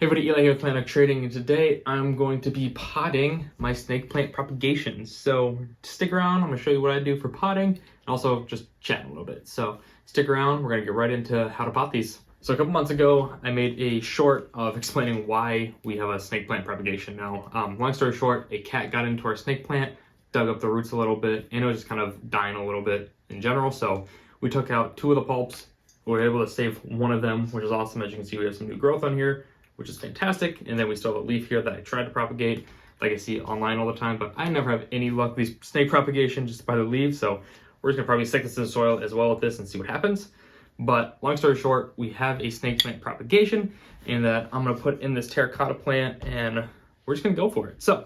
Hey everybody, Eli here with Plant Trading, and today I'm going to be potting my snake plant propagation. So stick around, I'm going to show you what I do for potting, and also just chat a little bit. So stick around, we're going to get right into how to pot these. So a couple months ago, I made a short of explaining why we have a snake plant propagation. Now, long story short, a cat got into our snake plant, dug up the roots a little bit, and it was just kind of dying a little bit in general. So we took out 2 of the pulps. We were able to save 1 of them, which is awesome. As you can see, we have some new growth on here, which is fantastic. And then we still have a leaf here that I tried to propagate, like I see online all the time, but I never have any luck with these snake propagation just by the leaves. So we're just gonna probably stick this in the soil as well with this and see what happens. But long story short, we have a snake plant propagation and that I'm gonna put in this terracotta plant and we're just gonna go for it. So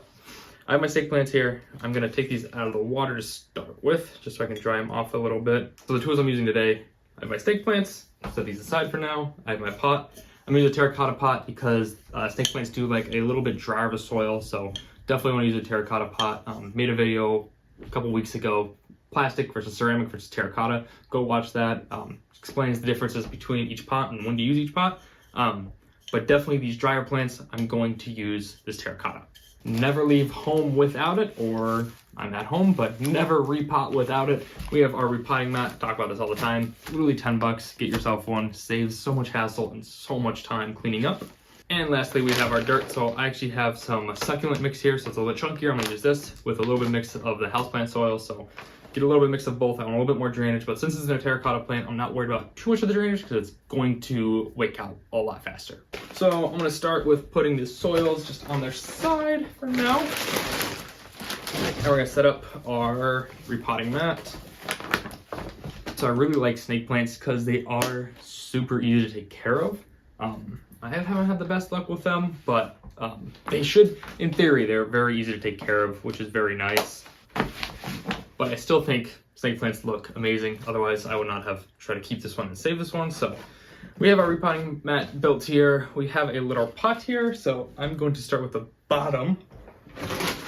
I have my snake plants here. I'm gonna take these out of the water to start with, just so I can dry them off a little bit. So the tools I'm using today, I have my snake plants, set these aside for now. I have my pot. I'm using a terracotta pot because snake plants do like a little bit drier of a soil, so definitely want to use a terracotta pot. Made a video a couple weeks ago, plastic versus ceramic versus terracotta. Go watch that. Explains the differences between each pot and when to use each pot. But definitely these drier plants, I'm going to use this terracotta. Never leave home without it, or I'm at home, but never repot without it. We have our repotting mat, talk about this all the time. Literally 10 bucks, get yourself one. Saves so much hassle and so much time cleaning up. And lastly, we have our dirt. So I actually have some succulent mix here, so it's a little chunkier. I'm gonna use this with a little bit of mix of the houseplant soil. So get a little bit mix of both. I want a little bit more drainage, but since it's in a terracotta plant, I'm not worried about too much of the drainage because it's going to wake out a lot faster. So I'm gonna start with putting the soils just on their side for now. Now we're gonna set up our repotting mat. So I really like snake plants because they are super easy to take care of. I haven't had the best luck with them, but they should, in theory, they're very easy to take care of, which is very nice. But I still think snake plants look amazing. Otherwise, I would not have tried to keep this one and save this one. So we have our repotting mat built here. We have a little pot here. So I'm going to start with the bottom.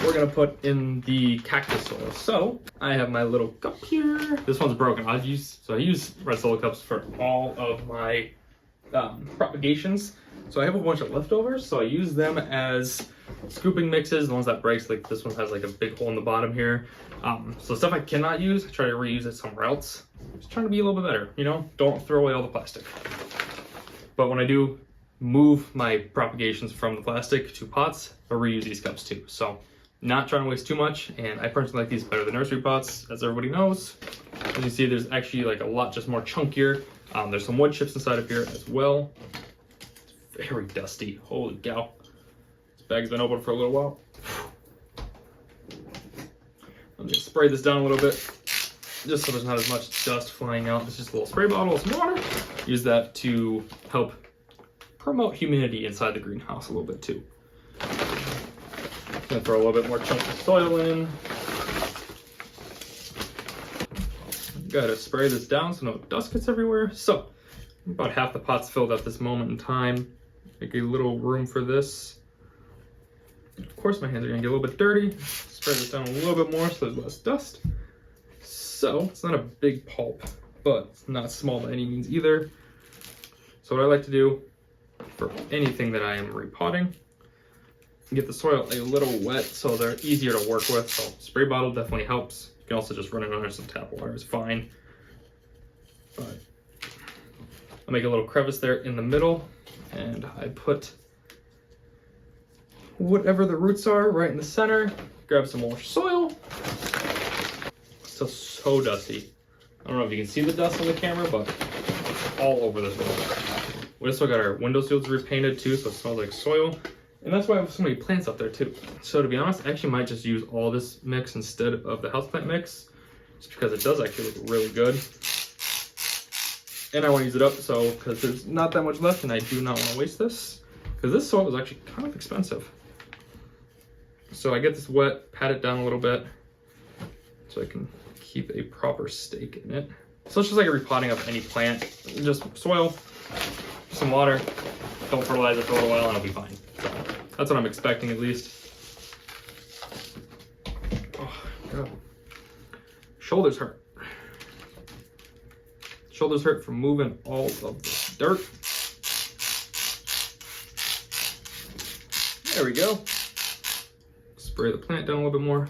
We're gonna put in the cactus soil. So I have my little cup here. This one's broken. I use red solo cups for all of my propagations. So I have a bunch of leftovers. So I use them as scooping mixes. The ones that breaks, like this one has like a big hole in the bottom here. So stuff I cannot use, I try to reuse it somewhere else. Just trying to be a little bit better, you know? Don't throw away all the plastic. But when I do move my propagations from the plastic to pots, I reuse these cups too. So not trying to waste too much, and I personally like these better than nursery pots, as everybody knows. As you see, there's actually like a lot just more chunkier. There's some wood chips inside of here as well. It's very dusty, holy cow. This bag's been open for a little while. I'm gonna spray this down a little bit, just so there's not as much dust flying out. This is just a little spray bottle, some water. Use that to help promote humidity inside the greenhouse a little bit too. Gonna throw a little bit more chunky soil in. Gotta spray this down so no dust gets everywhere. So about half the pot's filled at this moment in time. Make a little room for this. Of course, my hands are gonna get a little bit dirty. Spray this down a little bit more so there's less dust. So it's not a big pulp, but it's not small by any means either. So what I like to do for anything that I am repotting, get the soil a little wet so they're easier to work with. So spray bottle definitely helps. You can also just run it under some tap water, is fine. But I'll make a little crevice there in the middle, and I put whatever the roots are right in the center. Grab some more soil. Still so dusty. I don't know if you can see the dust on the camera, but it's all over this wall. We also got our window seals repainted too, so it smells like soil. And that's why I have so many plants up there too. So to be honest, I actually might just use all this mix instead of the houseplant mix, just because it does actually look really good. And I want to use it up, so because there's not that much left and I do not want to waste this, because this soil is actually kind of expensive. So I get this wet, pat it down a little bit so I can keep a proper stake in it. So it's just like a repotting of any plant. Just soil, some water, don't fertilize it for a little while and it'll be fine. So that's what I'm expecting at least. Oh God. Shoulders hurt. Shoulders hurt from moving all of the dirt. There we go. Spray the plant down a little bit more.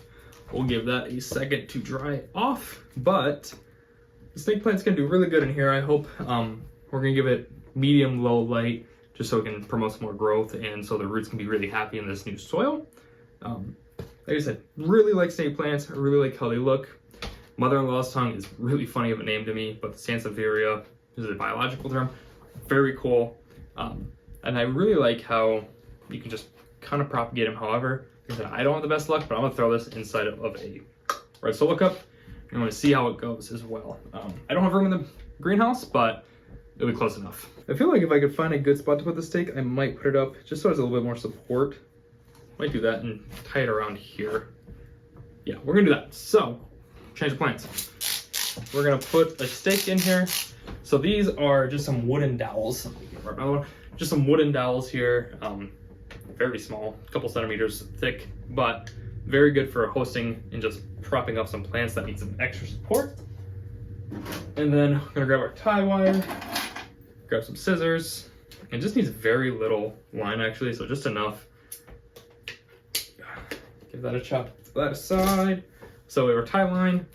We'll give that a second to dry off, but the snake plant's gonna do really good in here, I hope. We're gonna give it medium low light just so it can promote some more growth and so the roots can be really happy in this new soil. Like I said, really like snake plants. I really like how they look. Mother-in-law's tongue is really funny of a name to me, but the Sansevieria is a biological term. Very cool. And I really like how you can just kind of propagate them. However, like I said, I don't have the best luck, but I'm gonna throw this inside of a red solo cup. I'm gonna see how it goes as well. I don't have room in the greenhouse, but it'll be close enough. I feel like if I could find a good spot to put the stake, I might put it up just so it's a little bit more support. Might do that and tie it around here. Yeah, we're gonna do that. So, change the plans. We're gonna put a stake in here. So these are just some wooden dowels. Just some wooden dowels here. Very small, a couple centimeters thick, but very good for hosting and just propping up some plants that need some extra support. And then we're gonna grab our tie wire, grab some scissors. It just needs very little line actually, so just enough. Give that a chop to that aside. So we have our tie line.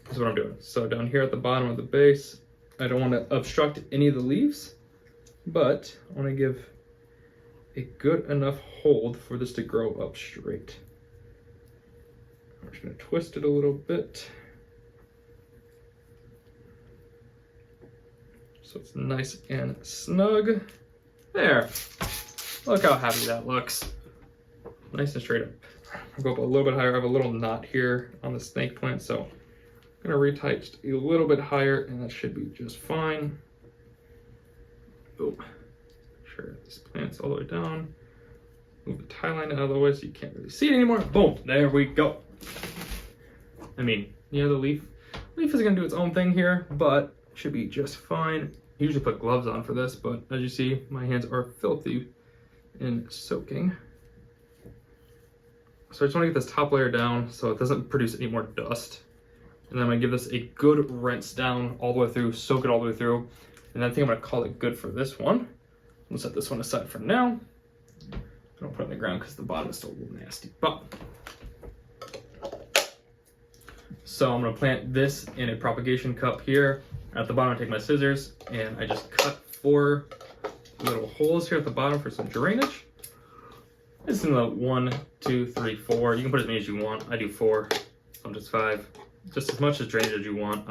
This is what I'm doing. So down here at the bottom of the base, I don't want to obstruct any of the leaves, but I want to give a good enough hold for this to grow up straight. I'm just going to twist it a little bit so it's nice and snug. There. Look how happy that looks. Nice and straight up. I'll go up a little bit higher. I have a little knot here on the snake plant, so I'm going to retie just a little bit higher, and that should be just fine. Boom. Sure, this plant's all the way down. Move the tie line out of the way so you can't really see it anymore. Boom, there we go. I mean, yeah, the leaf is going to do its own thing here, but it should be just fine. I usually put gloves on for this, but as you see, my hands are filthy and soaking. So I just want to get this top layer down so it doesn't produce any more dust. And then I'm going to give this a good rinse down all the way through, soak it all the way through. And I think I'm going to call it good for this one. We'll set this one aside for now. I don't put it on the ground because the bottom is still a little nasty. But so I'm going to plant this in a propagation cup here. At the bottom, I take my scissors and I just cut 4 little holes here at the bottom for some drainage. This is in the 1, 2, 3, 4. You can put as many as you want. I do 4, sometimes 5. Just as much as drainage as you want.